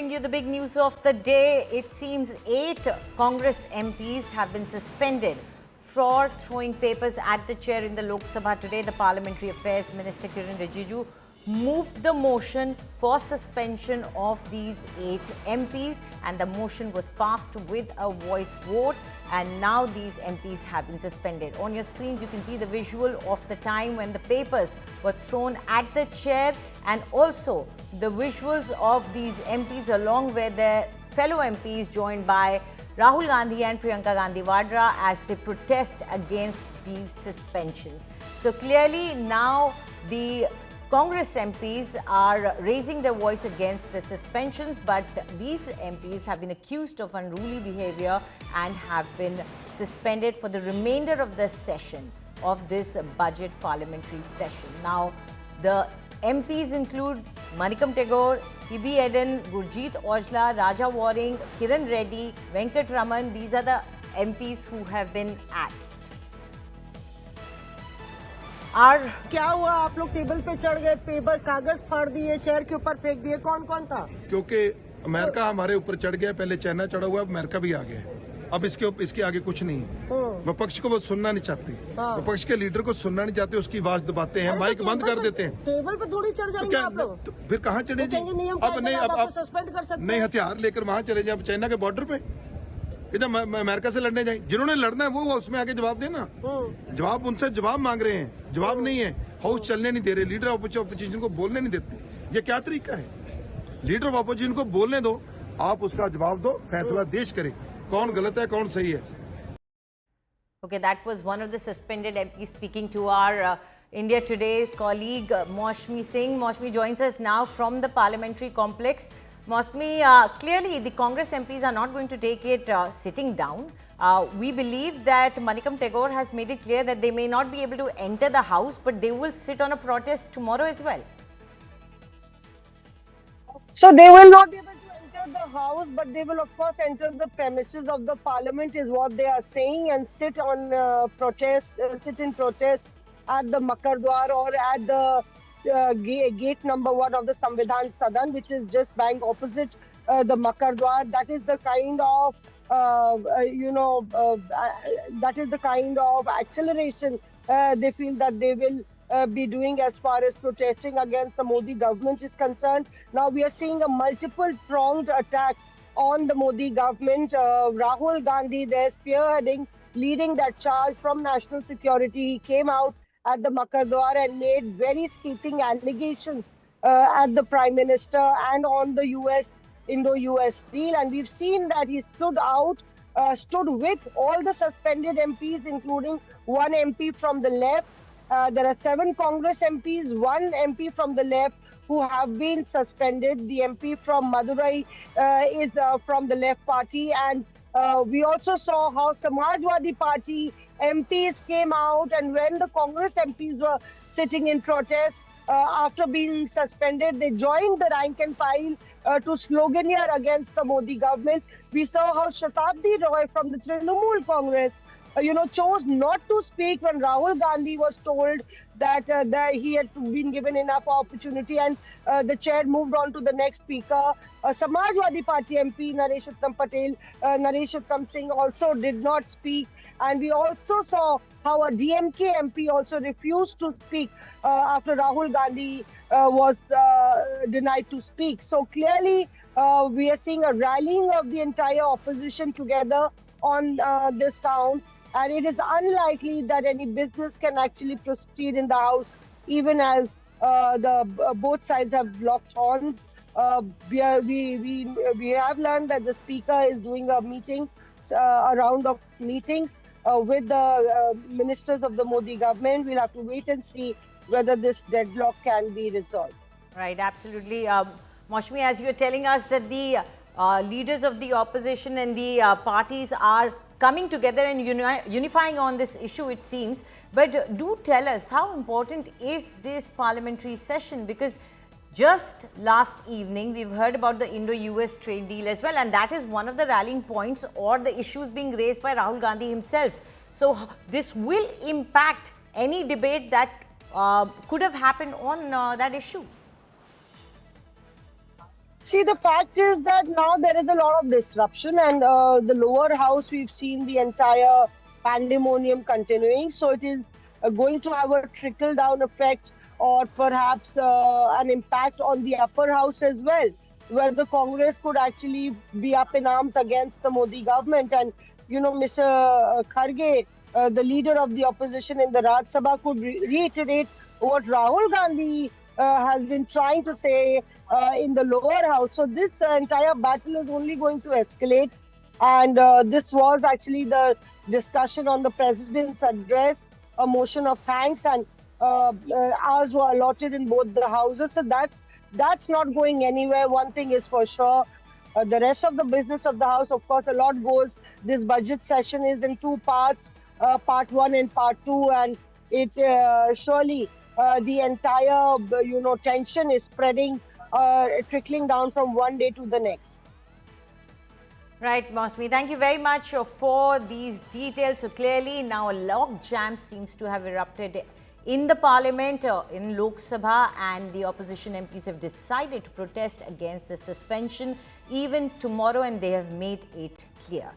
bring you the big news of the day. It seems 8 Congress MPs have been suspended for throwing papers at the chair in the Lok Sabha today. The Parliamentary Affairs Minister Kiran Rijiju moved the motion for suspension of these 8 MPs, and the motion was passed with a voice vote, and now these MPs have been suspended. On your screens you can see the visual of the time when the papers were thrown at the chair, and also the visuals of these MPs along with their fellow MPs joined by Rahul Gandhi and Priyanka Gandhi Vadra as they protest against these suspensions. So clearly now the Congress MPs are raising their voice against the suspensions, but these MPs have been accused of unruly behavior and have been suspended for the remainder of the session of this budget parliamentary session. Now, the MPs include Manikam Tagore, Hebe Eden, Gurjeet Aujla, Raja Waring, Kiran Reddy, Venkat Raman. These are the MPs who have been axed. क्या हुआ? आप लोग table पे चढ़ गए, paper कागज फाड़ दिए, चेयर के ऊपर फेंक दिए, कौन कौन था? क्योंकि अमेरिका हमारे ऊपर चढ़ गया, पहले चाइना चढ़ा हुआ, अब अमेरिका भी आ गया। अब इसके आगे कुछ नहीं है। विपक्ष को वो सुनना नहीं चाहती, विपक्ष के लीडर को सुनना नहीं चाहते, उसकी आवाज दबाते हैं, माइक बंद कर देते हैं। टेबल पे थोड़ी चढ़ जाएंगे आप लोग। तो फिर कहाँ चढ़े जी? अब नहीं, अब सस्पेंड कर सकते हैं। नहीं, हथियार लेकर वहाँ चले जाए चाइना के बॉर्डर पे, इधर अमेरिका से लड़ने जाए। जिन्होंने लड़ना है वो उसमें आगे जवाब देना। जवाब उनसे जवाब मांग रहे हैं, जवाब नहीं है। हाउस चलने नहीं दे रहे, लीडर ऑफ अपोजिशन को बोलने नहीं देते। ये क्या तरीका है? लीडर ऑफ अपोजिशन को बोलने दो, आप उसका जवाब दो, फैसला देश करे कौन गलत है कौन सही है। Okay, that was one of the suspended MPs speaking to our India Today colleague Maushmi Singh. Maushmi joins us now from the parliamentary complex. Maushmi, clearly the Congress MPs are not going to take it sitting down. We believe that Manikam Tagore has made it clear that they may not be able to enter the house, but they will sit on a protest tomorrow as well. So they will not be able to enter the house, but they will of course enter the premises of the parliament is what they are saying, and sit on sit in protest at the Makardwar or at the gate number 1 of the Samvidhan Sadan, which is just bang opposite the Makardwar. That is the kind of that is the kind of acceleration they feel that they will be doing as far as protesting against the Modi government is concerned. Now we are seeing a multiple pronged attack on the Modi government. Rahul Gandhi, there spearheading, leading that charge from national security. He came out at the Makardwar and made very scathing allegations at the Prime Minister and on the Indo-US deal. And we've seen that he stood with all the suspended MPs, including one MP from the left. There are 7 Congress MPs, 1 MP from the left who have been suspended. The MP from Madurai is from the left party, and we also saw how Samajwadi Party MPs came out, and when the Congress MPs were sitting in protest after being suspended, they joined the rank and file to sloganeer against the Modi government. We saw how Shatabdi Roy from the Trinamool Congress chose not to speak when Rahul Gandhi was told that he had been given enough opportunity, and the chair moved on to the next speaker. Samajwadi Party MP Naresh Uttam Singh also did not speak, and we also saw how a DMK MP also refused to speak after Rahul Gandhi was denied to speak. So clearly we are seeing a rallying of the entire opposition together on this count. And it is unlikely that any business can actually proceed in the House, even as both sides have locked horns. We have learned that the Speaker is doing a meeting, a round of meetings with the ministers of the Modi government. We'll have to wait and see whether this deadlock can be resolved. Right, absolutely. Maushmi, as you're telling us that the leaders of the opposition and the parties are coming together and unifying on this issue, it seems. But do tell us, how important is this parliamentary session? Because just last evening, we've heard about the Indo-US trade deal as well, and that is one of the rallying points or the issues being raised by Rahul Gandhi himself. So this will impact any debate that could have happened on that issue. See, the fact is that now there is a lot of disruption, and the lower house, we've seen the entire pandemonium continuing. So it is going to have a trickle down effect, or perhaps an impact on the upper house as well, where the Congress could actually be up in arms against the Modi government. And, Mr. Kharge, the leader of the opposition in the Raj Sabha, could reiterate what Rahul Gandhi has been trying to say in the lower house. So this entire battle is only going to escalate. And this was actually the discussion on the president's address, a motion of thanks, and hours were allotted in both the houses. So that's not going anywhere. One thing is for sure. The rest of the business of the house, of course, a lot goes. This budget session is in two parts, part one and part two, and it surely the entire tension is spreading, trickling down from one day to the next. Right, Mosmi. Thank you very much for these details. So clearly now a log jam seems to have erupted in the parliament, in Lok Sabha, and the opposition MPs have decided to protest against the suspension even tomorrow, and they have made it clear.